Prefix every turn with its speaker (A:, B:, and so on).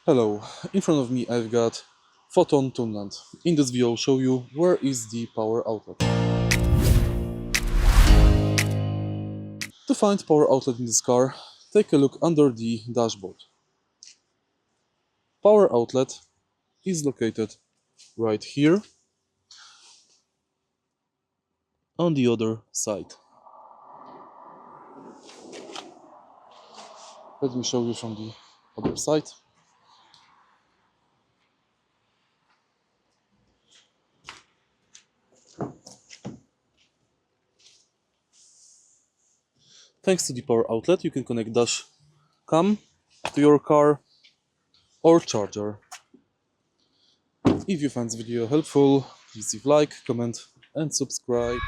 A: Hello, in front of me I've got FOTON Tunland. In this video I'll show you where is the power outlet. To find power outlet in this car, take a look under the dashboard. Power outlet is located right here on the other side. Let me show you from the other side. Thanks to the power outlet, you can connect dash cam to your car or charger. If you find this video helpful, please leave like, comment and subscribe.